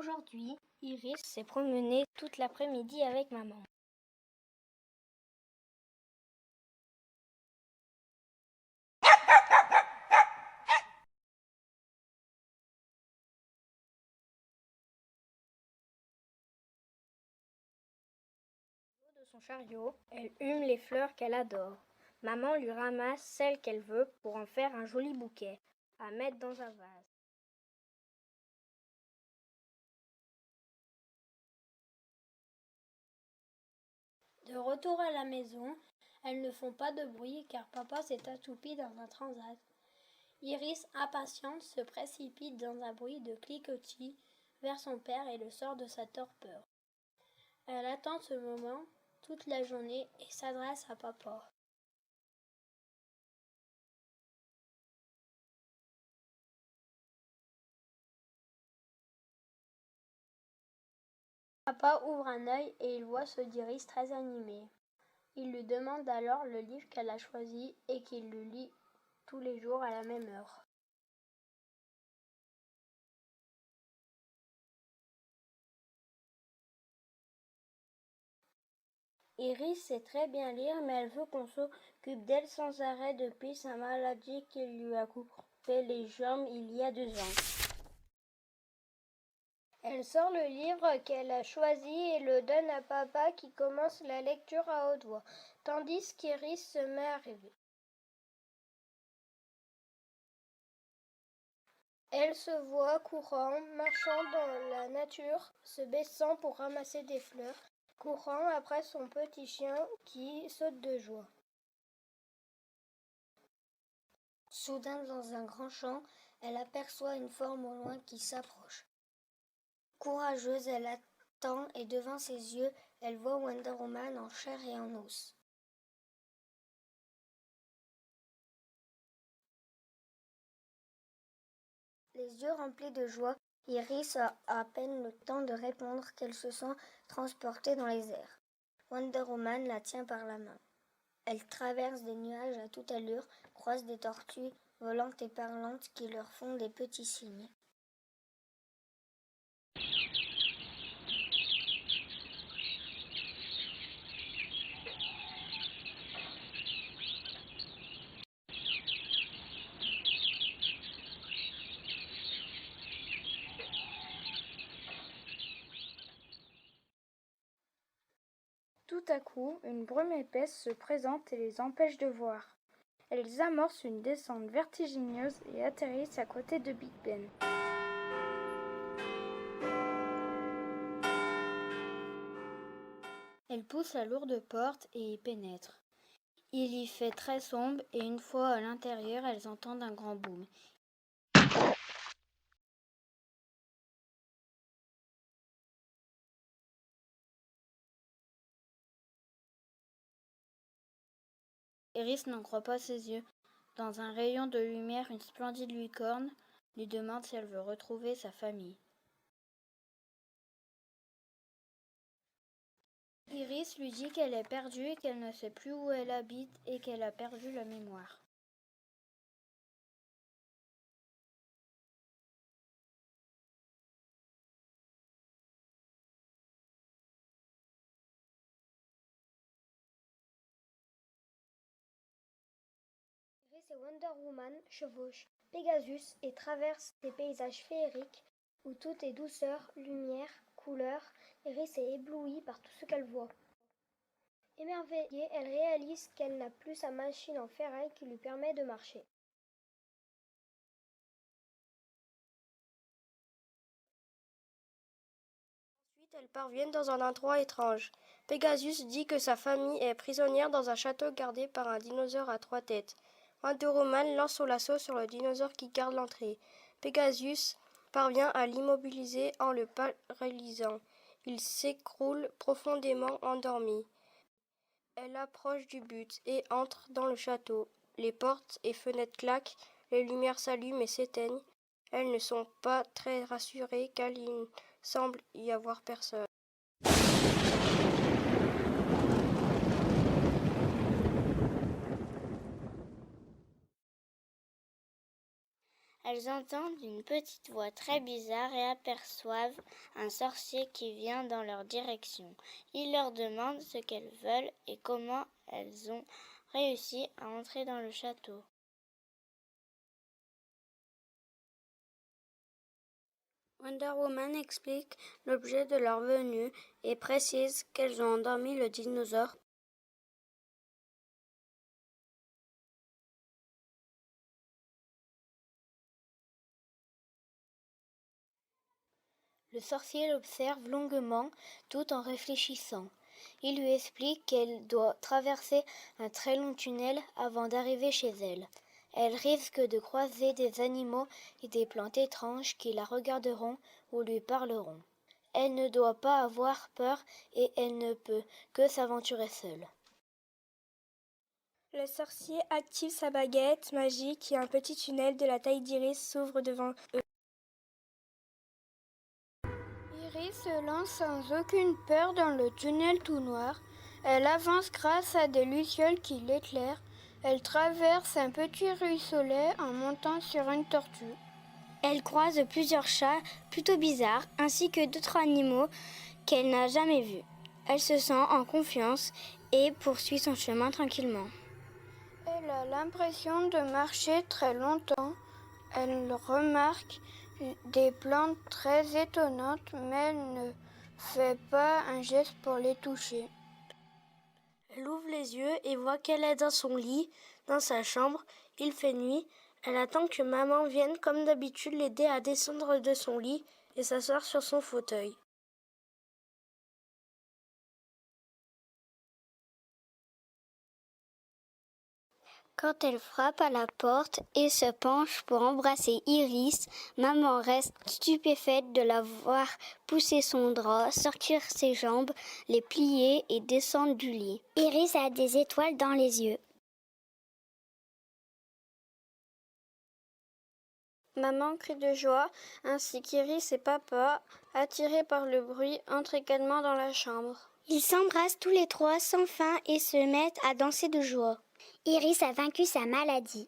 Aujourd'hui, Iris s'est promenée toute l'après-midi avec maman. De son chariot, elle hume les fleurs qu'elle adore. Maman lui ramasse celles qu'elle veut pour en faire un joli bouquet à mettre dans un vase. De retour à la maison, elles ne font pas de bruit car papa s'est assoupi dans un transat. Iris, impatiente, se précipite dans un bruit de cliquetis vers son père et le sort de sa torpeur. Elle attend ce moment toute la journée et s'adresse à papa. Papa ouvre un œil et il voit ce d'Iris très animé. Il lui demande alors le livre qu'elle a choisi et qu'il le lit tous les jours à la même heure. Iris sait très bien lire, mais elle veut qu'on s'occupe d'elle sans arrêt depuis sa maladie qui lui a coupé les jambes il y a 2 ans. Elle sort le livre qu'elle a choisi et le donne à papa qui commence la lecture à haute voix, tandis qu'Iris se met à rêver. Elle se voit courant, marchant dans la nature, se baissant pour ramasser des fleurs, courant après son petit chien qui saute de joie. Soudain, dans un grand champ, elle aperçoit une forme au loin qui s'approche. Courageuse, elle attend et devant ses yeux, elle voit Wonder Woman en chair et en os. Les yeux remplis de joie, Iris a à peine le temps de répondre qu'elle se sent transportée dans les airs. Wonder Woman la tient par la main. Elle traverse des nuages à toute allure, croise des tortues volantes et parlantes qui leur font des petits signes. Tout à coup, une brume épaisse se présente et les empêche de voir. Elles amorcent une descente vertigineuse et atterrissent à côté de Big Ben. Elles poussent la lourde porte et y pénètrent. Il y fait très sombre et une fois à l'intérieur, elles entendent un grand boom. Iris n'en croit pas ses yeux. Dans un rayon de lumière, une splendide licorne lui demande si elle veut retrouver sa famille. Iris lui dit qu'elle est perdue, qu'elle ne sait plus où elle habite et qu'elle a perdu la mémoire. Iris et Wonder Woman chevauchent Pegasus et traversent des paysages féeriques où tout est douceur, lumière, couleur. Iris est éblouie par tout ce qu'elle voit. Émerveillée, elle réalise qu'elle n'a plus sa machine en ferraille qui lui permet de marcher. Ensuite, elles parviennent dans un endroit étrange. Pegasus dit que sa famille est prisonnière dans un château gardé par un dinosaure à 3 têtes. Wonder Woman lance son lasso sur le dinosaure qui garde l'entrée. Pegasus parvient à l'immobiliser en le paralysant. Il s'écroule profondément endormi. Elle approche du but et entre dans le château. Les portes et fenêtres claquent, les lumières s'allument et s'éteignent. Elles ne sont pas très rassurées car il semble y avoir personne. Elles entendent une petite voix très bizarre et aperçoivent un sorcier qui vient dans leur direction. Il leur demande ce qu'elles veulent et comment elles ont réussi à entrer dans le château. Wonder Woman explique l'objet de leur venue et précise qu'elles ont endormi le dinosaure. Le sorcier l'observe longuement tout en réfléchissant. Il lui explique qu'elle doit traverser un très long tunnel avant d'arriver chez elle. Elle risque de croiser des animaux et des plantes étranges qui la regarderont ou lui parleront. Elle ne doit pas avoir peur et elle ne peut que s'aventurer seule. Le sorcier active sa baguette magique et un petit tunnel de la taille d'Iris s'ouvre devant eux. Iris se lance sans aucune peur dans le tunnel tout noir. Elle avance grâce à des lucioles qui l'éclairent. Elle traverse un petit ruisselet en montant sur une tortue. Elle croise plusieurs chats plutôt bizarres ainsi que d'autres animaux qu'elle n'a jamais vus. Elle se sent en confiance et poursuit son chemin tranquillement. Elle a l'impression de marcher très longtemps. Elle remarque des plantes très étonnantes, mais elle ne fait pas un geste pour les toucher. Elle ouvre les yeux et voit qu'elle est dans son lit, dans sa chambre. Il fait nuit. Elle attend que maman vienne comme d'habitude l'aider à descendre de son lit et s'asseoir sur son fauteuil. Quand elle frappe à la porte et se penche pour embrasser Iris, maman reste stupéfaite de la voir pousser son drap, sortir ses jambes, les plier et descendre du lit. Iris a des étoiles dans les yeux. Maman crie de joie, ainsi qu'Iris et papa, attirés par le bruit, entrent également dans la chambre. Ils s'embrassent tous les trois sans fin et se mettent à danser de joie. Iris a vaincu sa maladie.